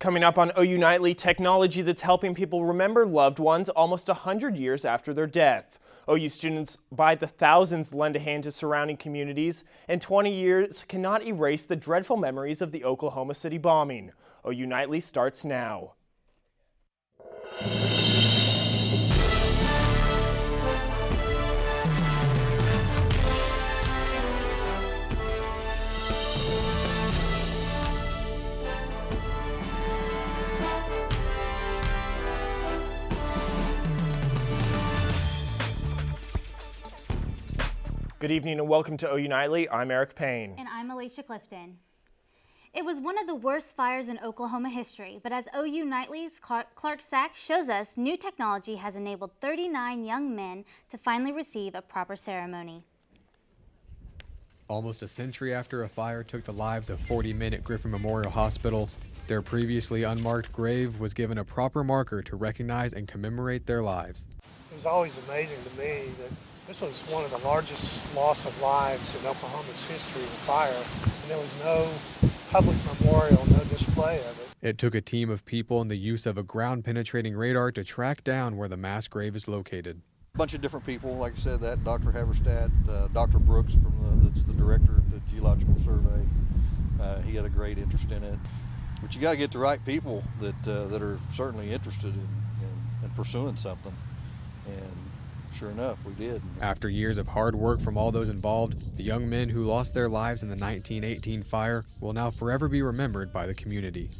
Coming up on OU Nightly, technology that's helping people remember loved ones almost 100 years after their death. OU students by the thousands lend a hand to surrounding communities, and 20 years cannot erase the dreadful memories of the Oklahoma City bombing. OU Nightly starts now. Good evening and welcome to OU Nightly. I'm Eric Payne. And I'm Alicia Clifton. It was one of the worst fires in Oklahoma history, but as OU Nightly's Clark Sachs shows us, new technology has enabled 39 young men to finally receive a proper ceremony. Almost a century after a fire took the lives of 40 men at Griffin Memorial Hospital, their previously unmarked grave was given a proper marker to recognize and commemorate their lives. It was always amazing to me that this was one of the largest loss of lives in Oklahoma's history of fire, and there was no public memorial, no display of it. It took a team of people and the use of a ground-penetrating radar to track down where the mass grave is located. A bunch of different people, like I said, that Dr. Haverstadt, Dr. Brooks, that's the director of the Geological Survey. He had a great interest in it. But you got to get the right people that are certainly interested in pursuing something. And sure enough, we did. After years of hard work from all those involved, the young men who lost their lives in the 1918 fire will now forever be remembered by the community.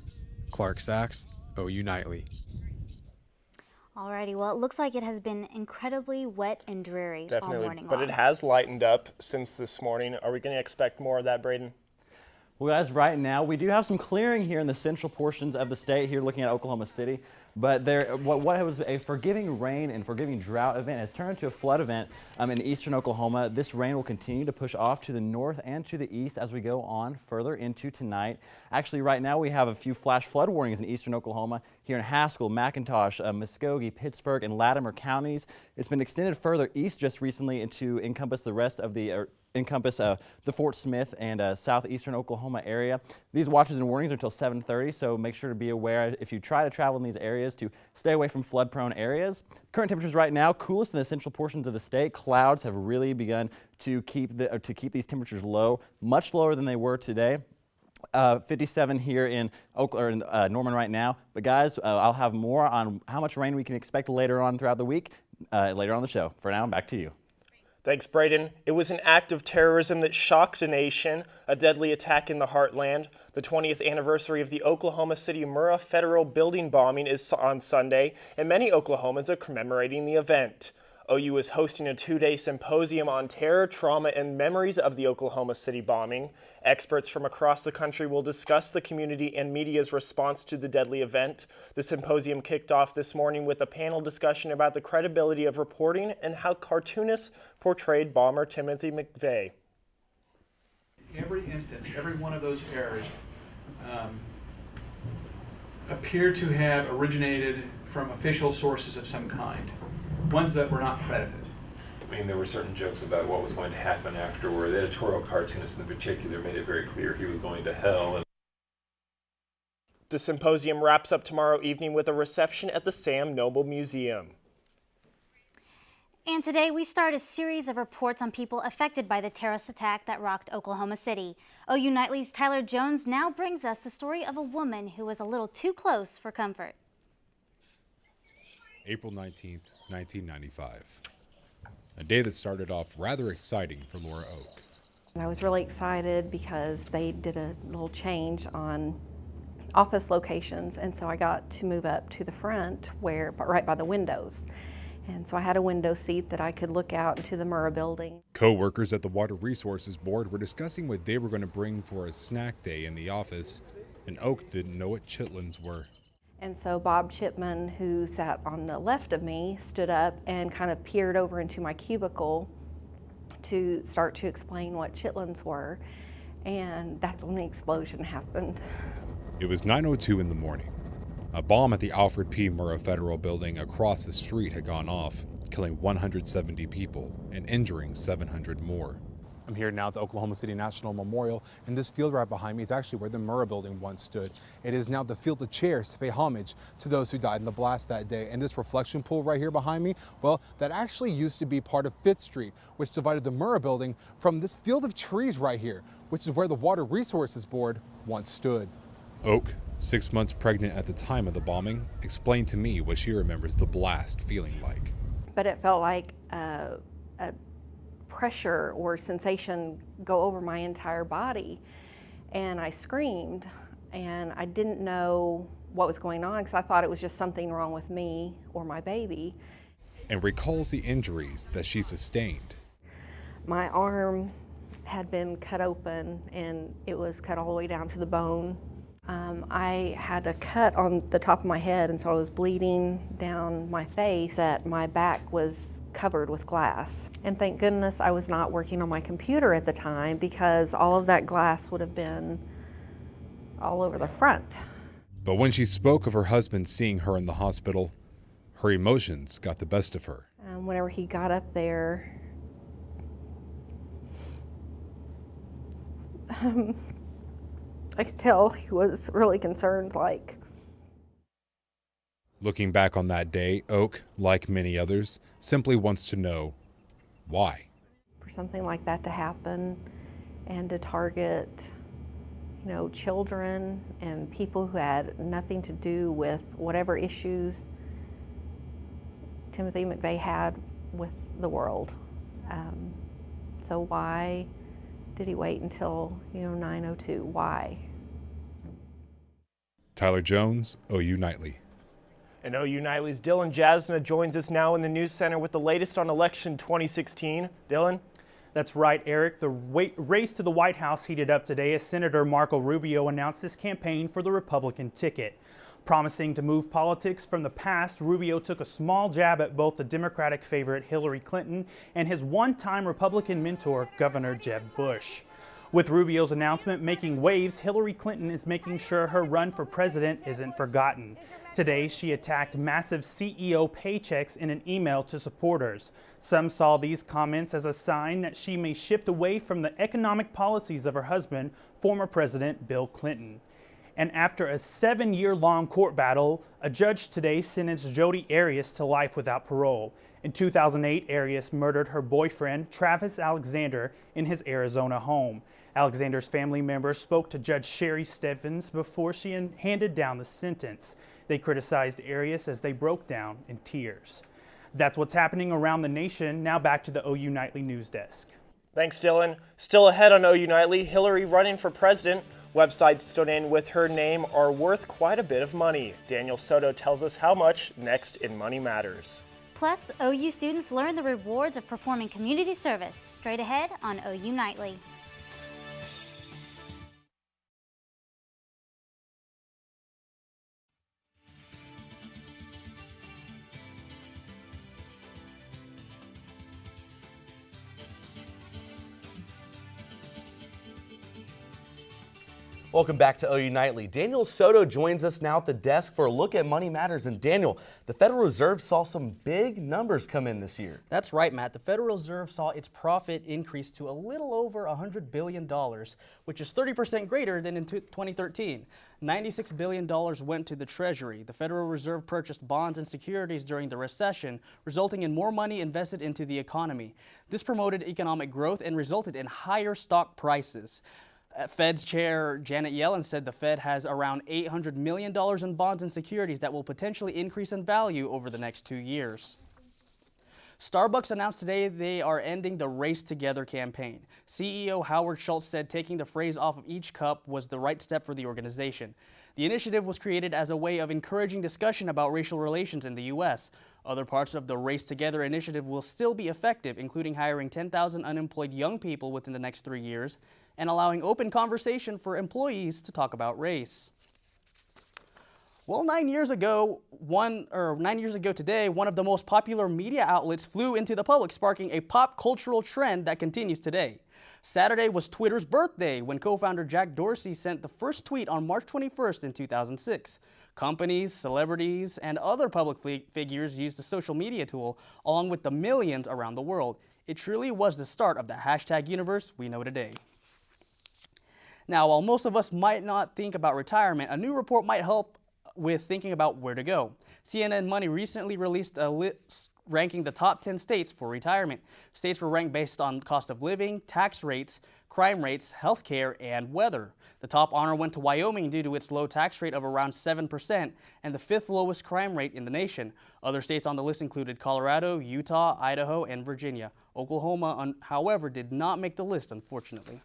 Clark Sachs, OU Nightly. Alrighty, well, it looks like it has been incredibly wet and dreary all morning but long. it has lightened up since this morning. Are we going to expect more of that, Braden? Well, guys, right now we do have some clearing here in the central portions of the state here looking at Oklahoma City. But what was a forgiving rain and forgiving drought event has turned into a flood event in eastern Oklahoma. This rain will continue to push off to the north and to the east as we go on further into tonight. Actually, right now we have a few flash flood warnings in eastern Oklahoma here in Haskell, McIntosh, Muskogee, Pittsburgh, and Latimer counties. It's been extended further east just recently to encompass the rest of the the Fort Smith and southeastern Oklahoma area. These watches and warnings are until 7:30, so make sure to be aware if you try to travel in these areas to stay away from flood-prone areas. Current temperatures right now, coolest in the central portions of the state. Clouds have really begun to keep these temperatures low, much lower than they were today. 57 here in Norman right now. But guys, I'll have more on how much rain we can expect later on throughout the week, later on the show. For now, back to you. Thanks, Braden. It was an act of terrorism that shocked a nation, a deadly attack in the heartland. The 20th anniversary of the Oklahoma City Murrah Federal Building bombing is on Sunday, and many Oklahomans are commemorating the event. OU is hosting a two-day symposium on terror, trauma, and memories of the Oklahoma City bombing. Experts from across the country will discuss the community and media's response to the deadly event. The symposium kicked off this morning with a panel discussion about the credibility of reporting and how cartoonists portrayed bomber Timothy McVeigh. Every instance, every one of those errors appeared to have originated from official sources of some kind. Ones that were not credited. I mean, there were certain jokes about what was going to happen afterward. The editorial cartoonist in particular made it very clear he was going to hell. The symposium wraps up tomorrow evening with a reception at the Sam Noble Museum. And today we start a series of reports on people affected by the terrorist attack that rocked Oklahoma City. OU Nightly's Tyler Jones now brings us the story of a woman who was a little too close for comfort. April 19th, 1995. A day that started off rather exciting for Laura Oak. I was really excited because they did a little change on office locations, and so I got to move up to the front right by the windows. And so I had a window seat that I could look out into the Murrah building. Co-workers at the Water Resources Board were discussing what they were going to bring for a snack day in the office, and Oak didn't know what chitlins were. And so Bob Chipman, who sat on the left of me, stood up and kind of peered over into my cubicle to start to explain what chitlins were. And that's when the explosion happened. It was 9:02 in the morning. A bomb at the Alfred P. Murrah Federal Building across the street had gone off, killing 170 people and injuring 700 more. I'm here now at the Oklahoma City National Memorial, and this field right behind me is actually where the Murrah building once stood. It is now the field of chairs to pay homage to those who died in the blast that day. And this reflection pool right here behind me, well, that actually used to be part of 5th Street, which divided the Murrah building from this field of trees right here, which is where the Water Resources Board once stood. Oak, 6 months pregnant at the time of the bombing, explained to me what she remembers the blast feeling like. But it felt like a pressure or sensation go over my entire body, and I screamed, and I didn't know what was going on because I thought it was just something wrong with me or my baby. And recalls the injuries that she sustained. My arm had been cut open, and it was cut all the way down to the bone. I had a cut on the top of my head, and so I was bleeding down my face. That my back was covered with glass. And thank goodness I was not working on my computer at the time, because all of that glass would have been all over the front. But when she spoke of her husband seeing her in the hospital, her emotions got the best of her. Whenever he got up there, I could tell he was really concerned, like. Looking back on that day, Oak, like many others, simply wants to know why. For something like that to happen and to target, children and people who had nothing to do with whatever issues Timothy McVeigh had with the world. So why did he wait until, 9:02? Why? Tyler Jones, OU Nightly. And OU Nightly's Dylan Jasna joins us now in the News Center with the latest on election 2016. Dylan? That's right, Eric. The race to the White House heated up today as Senator Marco Rubio announced his campaign for the Republican ticket. Promising to move politics from the past, Rubio took a small jab at both the Democratic favorite Hillary Clinton and his one-time Republican mentor, Governor Jeb Bush. With Rubio's announcement making waves, Hillary Clinton is making sure her run for president isn't forgotten. Today, she attacked massive CEO paychecks in an email to supporters. Some saw these comments as a sign that she may shift away from the economic policies of her husband, former President Bill Clinton. And after a 7-year-long court battle, a judge today sentenced Jodi Arias to life without parole. In 2008, Arias murdered her boyfriend, Travis Alexander, in his Arizona home. Alexander's family members spoke to Judge Sherry Stevens before she handed down the sentence. They criticized Arias as they broke down in tears. That's what's happening around the nation. Now back to the OU Nightly News Desk. Thanks, Dylan. Still ahead on OU Nightly, Hillary running for president. Websites to donate with her name are worth quite a bit of money. Daniel Soto tells us how much next in Money Matters. Plus, OU students learn the rewards of performing community service. Straight ahead on OU Nightly. Welcome back to OU Nightly. Daniel Soto joins us now at the desk for a look at Money Matters. And Daniel, the Federal Reserve saw some big numbers come in this year. That's right, Matt. The Federal Reserve saw its profit increase to a little over $100 billion, which is 30% greater than in 2013. $96 billion went to the Treasury. The Federal Reserve purchased bonds and securities during the recession, resulting in more money invested into the economy. This promoted economic growth and resulted in higher stock prices. Fed's Chair Janet Yellen said the Fed has around $800 million in bonds and securities that will potentially increase in value over the next 2 years. Starbucks announced today they are ending the Race Together campaign. CEO Howard Schultz said taking the phrase off of each cup was the right step for the organization. The initiative was created as a way of encouraging discussion about racial relations in the U.S. Other parts of the Race Together initiative will still be effective, including hiring 10,000 unemployed young people within the next 3 years and allowing open conversation for employees to talk about race. Well, 9 years ago today, one of the most popular media outlets flew into the public, sparking a pop cultural trend that continues today. Saturday was Twitter's birthday when co-founder Jack Dorsey sent the first tweet on March 21st in 2006. Companies, celebrities, and other public figures used the social media tool along with the millions around the world. It truly was the start of the hashtag universe we know today. Now, while most of us might not think about retirement, a new report might help with thinking about where to go. CNN Money recently released a list ranking the top 10 states for retirement. States were ranked based on cost of living, tax rates, crime rates, health care, and weather. The top honor went to Wyoming due to its low tax rate of around 7% and the 5th lowest crime rate in the nation. Other states on the list included Colorado, Utah, Idaho, and Virginia. Oklahoma, however, did not make the list, unfortunately.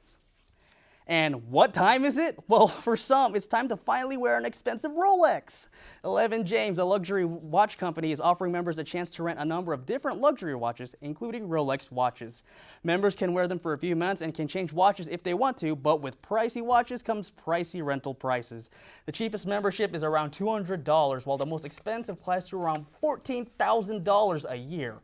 And what time is it? Well, for some, it's time to finally wear an expensive Rolex. 11 James, a luxury watch company, is offering members a chance to rent a number of different luxury watches, including Rolex watches. Members can wear them for a few months and can change watches if they want to, but with pricey watches comes pricey rental prices. The cheapest membership is around $200, while the most expensive costs to around $14,000 a year.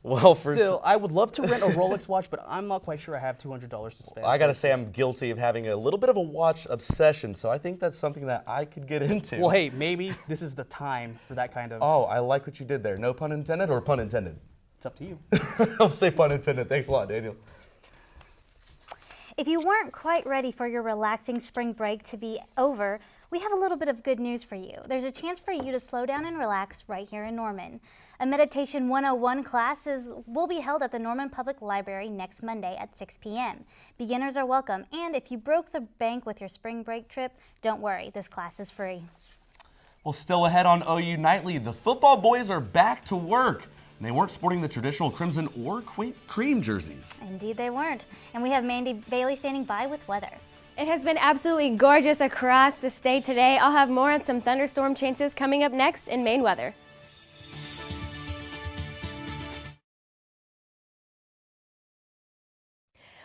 Well, still, I would love to rent a Rolex watch, but I'm not quite sure I have $200 to spend. I gotta say, I'm guilty of having a little bit of a watch obsession, so I think that's something that I could get into. Well, hey, maybe this is the time for that kind of... Oh, I like what you did there. No pun intended or pun intended? It's up to you. I'll say pun intended. Thanks a lot, Daniel. If you weren't quite ready for your relaxing spring break to be over, we have a little bit of good news for you. There's a chance for you to slow down and relax right here in Norman. A Meditation 101 classes will be held at the Norman Public Library next Monday at 6 p.m. Beginners are welcome, and if you broke the bank with your spring break trip, don't worry, this class is free. Well, still ahead on OU Nightly, the football boys are back to work. And they weren't sporting the traditional crimson or cream jerseys. Indeed they weren't. And we have Mandy Bailey standing by with weather. It has been absolutely gorgeous across the state today. I'll have more on some thunderstorm chances coming up next in Maine weather.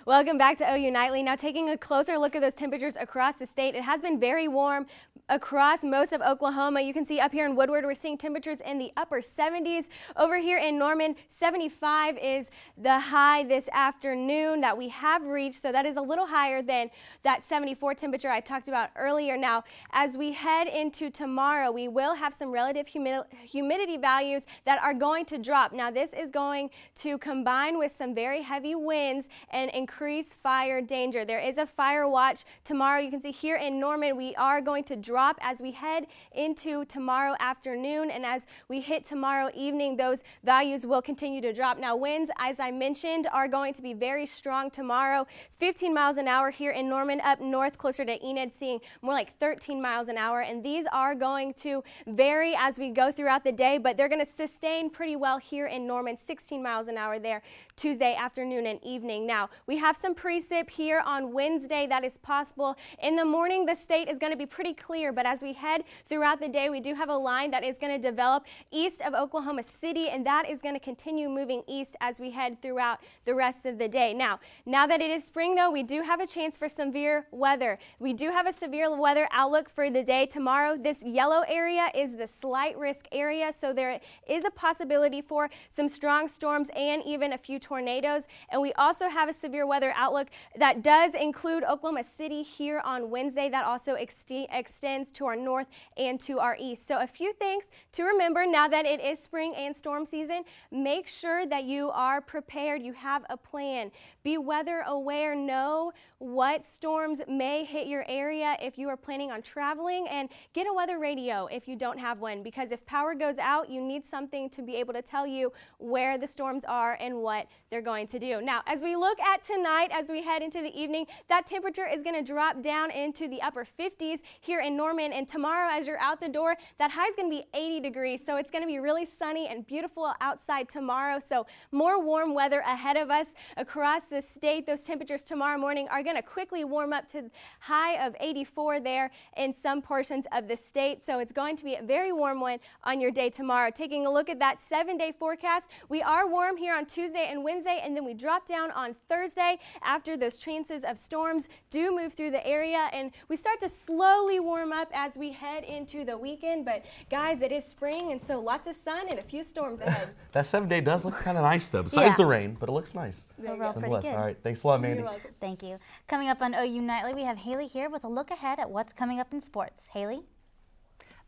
Welcome back to OU Nightly. Now taking a closer look at those temperatures across the state. It has been very warm across most of Oklahoma. You can see up here in Woodward, we're seeing temperatures in the upper 70s. Over here in Norman, 75 is the high this afternoon that we have reached. So that is a little higher than that 74 temperature I talked about earlier. Now, as we head into tomorrow, we will have some relative humidity values that are going to drop. Now, this is going to combine with some very heavy winds and increase fire danger. There is a fire watch tomorrow. You can see here in Norman, we are going to drop as we head into tomorrow afternoon, and as we hit tomorrow evening, those values will continue to drop. Now, winds, as I mentioned, are going to be very strong tomorrow. 15 miles an hour here in Norman, up north closer to Enid, seeing more like 13 miles an hour, and these are going to vary as we go throughout the day, but they're going to sustain pretty well here in Norman. 16 miles an hour there Tuesday afternoon and evening. Now, we have some precip here on Wednesday that is possible. In the morning, the state is going to be pretty clear, but as we head throughout the day, we do have a line that is going to develop east of Oklahoma City, and that is going to continue moving east as we head throughout the rest of the day. Now that it is spring, though, we do have a chance for severe weather. We do have a severe weather outlook for the day tomorrow. This yellow area is the slight risk area, so there is a possibility for some strong storms and even a few tornadoes. And we also have a severe weather outlook that does include Oklahoma City here on Wednesday. That also extends to our north and to our east. So a few things to remember now that it is spring and storm season. Make sure that you are prepared. You have a plan. Be weather aware. Know what storms may hit your area if you are planning on traveling, and get a weather radio if you don't have one, because if power goes out, you need something to be able to tell you where the storms are and what they're going to do. Now, as we look at tonight, as we head into the evening, that temperature is going to drop down into the upper 50s here in Norman, and tomorrow as you're out the door, that high is going to be 80 degrees, so it's going to be really sunny and beautiful outside tomorrow. So more warm weather ahead of us across the state. Those temperatures tomorrow morning are going to quickly warm up to high of 84 there in some portions of the state, so it's going to be a very warm one on your day tomorrow. Taking a look at that 7-day forecast, we are warm here on Tuesday and Wednesday, and then we drop down on Thursday after those chances of storms do move through the area, and we start to slowly warm up as we head into the weekend. But guys, it is spring, and so lots of sun and a few storms ahead. That 7-day does look kind of nice though, besides the rain, but it looks nice. Overall, pretty good. All right, thanks a lot, Mandy. You're welcome. Thank you. Coming up on OU Nightly, we have Haley here with a look ahead at what's coming up in sports. Haley?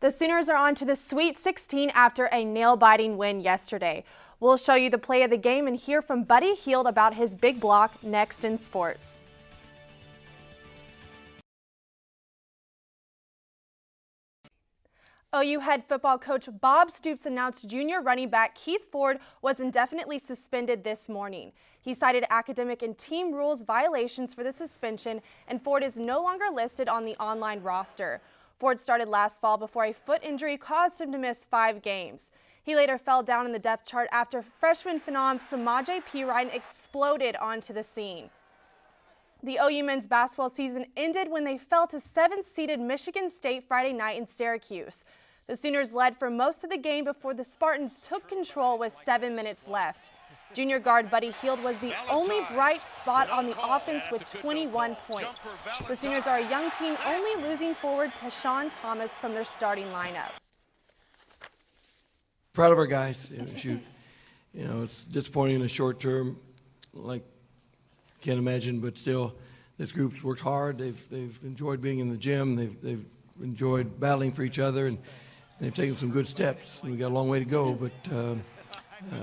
The Sooners are on to the Sweet 16 after a nail-biting win yesterday. We'll show you the play of the game and hear from Buddy Hield about his big block next in sports. OU head football coach Bob Stoops announced junior running back Keith Ford was indefinitely suspended this morning. He cited academic and team rules violations for the suspension, and Ford is no longer listed on the online roster. Ford started last fall before a foot injury caused him to miss 5 games. He later fell down in the depth chart after freshman phenom Samaje Perine exploded onto the scene. The OU men's basketball season ended when they fell to 7th-seeded Michigan State Friday night in Syracuse. The Sooners led for most of the game before the Spartans took control with 7 minutes left. Junior guard Buddy Hield was the only bright spot on the offense with 21 points. The Sooners are a young team, only losing forward Tashawn Thomas from their starting lineup. Proud of our guys. It's disappointing in the short term, like can't imagine, but still, this group's worked hard. They've enjoyed being in the gym. They've enjoyed battling for each other, and they've taken some good steps. We've got a long way to go, but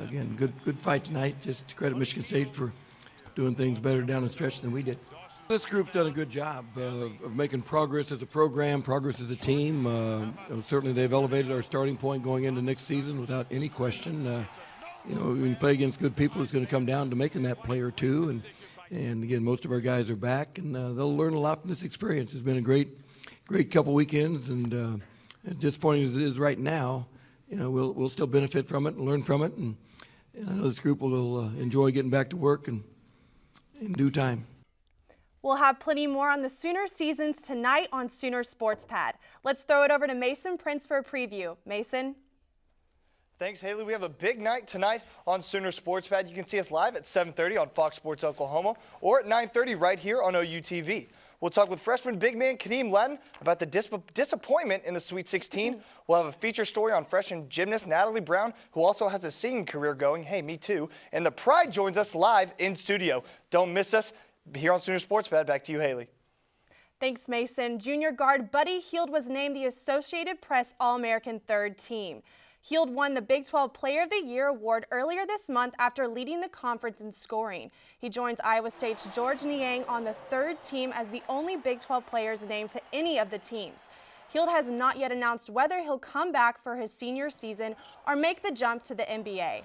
again, good fight tonight. Just to credit Michigan State for doing things better down the stretch than we did. This group's done a good job of making progress as a program, progress as a team. Certainly they've elevated our starting point going into next season without any question. When you play against good people, it's going to come down to making that play or two. And again, most of our guys are back, and they'll learn a lot from this experience. It's been a great couple weekends, and as disappointing as it is right now, we'll still benefit from it and learn from it. And I know this group will enjoy getting back to work in due time. We'll have plenty more on the Sooner seasons tonight on Sooner Sports Pad. Let's throw it over to Mason Prince for a preview. Mason? Thanks, Haley. We have a big night tonight on Sooner Sports Pad. You can see us live at 7:30 on Fox Sports Oklahoma or at 9:30 right here on OU TV. We'll talk with freshman big man Kadeem Ledden about the disappointment in the Sweet 16. We'll have a feature story on freshman gymnast Natalie Brown, who also has a singing career going. Hey, me too. And the Pride joins us live in studio. Don't miss us here on Sooner Sports Pad. Back to you, Haley. Thanks, Mason. Junior guard Buddy Hield was named the Associated Press All-American Third Team. Hield won the Big 12 Player of the Year award earlier this month after leading the conference in scoring. He joins Iowa State's George Niang on the third team as the only Big 12 players named to any of the teams. Hield has not yet announced whether he'll come back for his senior season or make the jump to the NBA.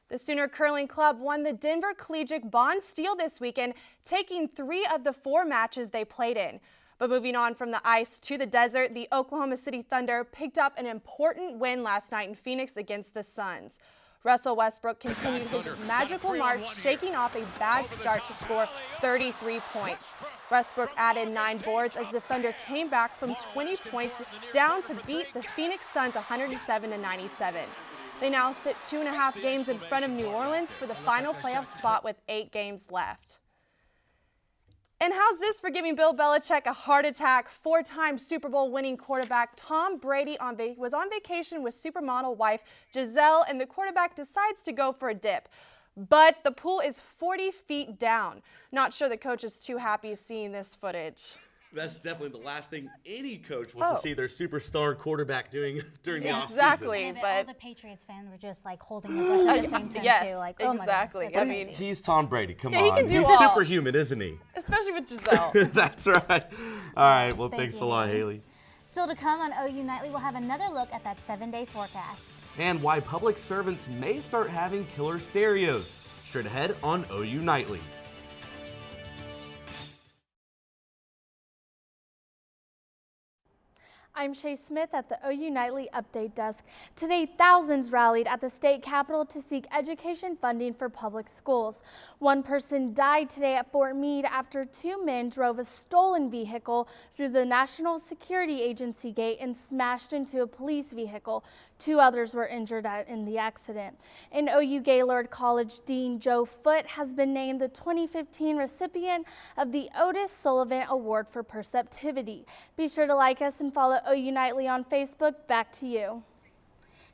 The Sooner Curling Club won the Denver Collegiate Bond Steel this weekend, taking 3 of the 4 matches they played in. But moving on from the ice to the desert, the Oklahoma City Thunder picked up an important win last night in Phoenix against the Suns. Russell Westbrook continued his magical march, shaking off a bad start to score 33 points. Westbrook added 9 boards as the Thunder came back from 20 points down to beat the Phoenix Suns 107-97. They now sit 2.5 games in front of New Orleans for the final playoff spot with 8 games left. And how's this for giving Bill Belichick a heart attack? 4-time Super Bowl winning quarterback Tom Brady was on vacation with supermodel wife Giselle, and the quarterback decides to go for a dip. But the pool is 40 feet down. Not sure the coach is too happy seeing this footage. That's definitely the last thing any coach wants to see their superstar quarterback doing during the offseason. Exactly, yeah, but all the Patriots fans were just like holding their breath at the same time yes, too. Like, oh exactly. My God, I mean, he's Tom Brady. Come yeah, on, he can do he's all. superhuman, isn't he? Especially with Giselle. That's right. All right. Well, Thank thanks you, a lot, Haley. Haley. Still to come on OU Nightly, we'll have another look at that 7-day forecast. And why public servants may start having killer stereos. Straight ahead on OU Nightly. I'm Shay Smith at the OU Nightly Update Desk. Today, thousands rallied at the state capitol to seek education funding for public schools. One person died today at Fort Meade after 2 men drove a stolen vehicle through the National Security Agency gate and smashed into a police vehicle. 2 others were injured in the accident. And OU Gaylord College Dean Joe Foote has been named the 2015 recipient of the Otis Sullivan Award for Perceptivity. Be sure to like us and follow OU Nightly on Facebook. Back to you.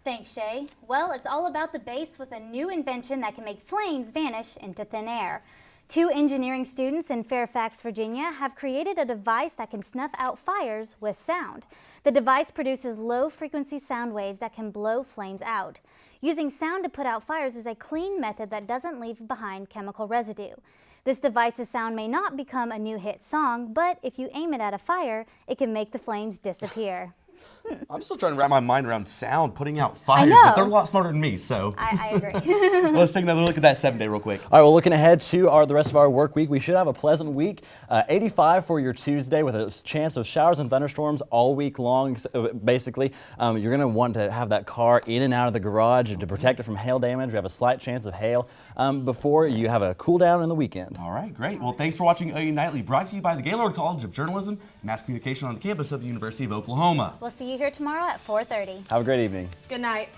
Thanks, Shay. Well, it's all about the base with a new invention that can make flames vanish into thin air. 2 engineering students in Fairfax, Virginia have created a device that can snuff out fires with sound. The device produces low-frequency sound waves that can blow flames out. Using sound to put out fires is a clean method that doesn't leave behind chemical residue. This device's sound may not become a new hit song, but if you aim it at a fire, it can make the flames disappear. I'm still trying to wrap my mind around sound putting out fires, know. but they're a lot smarter than me, so. I agree. Let's take another look at that 7-day real quick. All right, well, looking ahead to the rest of our work week, we should have a pleasant week. 85 for your Tuesday with a chance of showers and thunderstorms all week long, basically. You're going to want to have that car in and out of the garage to protect it from hail damage. We have a slight chance of hail before you have a cool down in the weekend. All right, great. Well, thanks for watching OU Nightly, brought to you by the Gaylord College of Journalism and Mass Communication on the campus of the University of Oklahoma. We'll see you here tomorrow at 4:30. Have a great evening. Good night.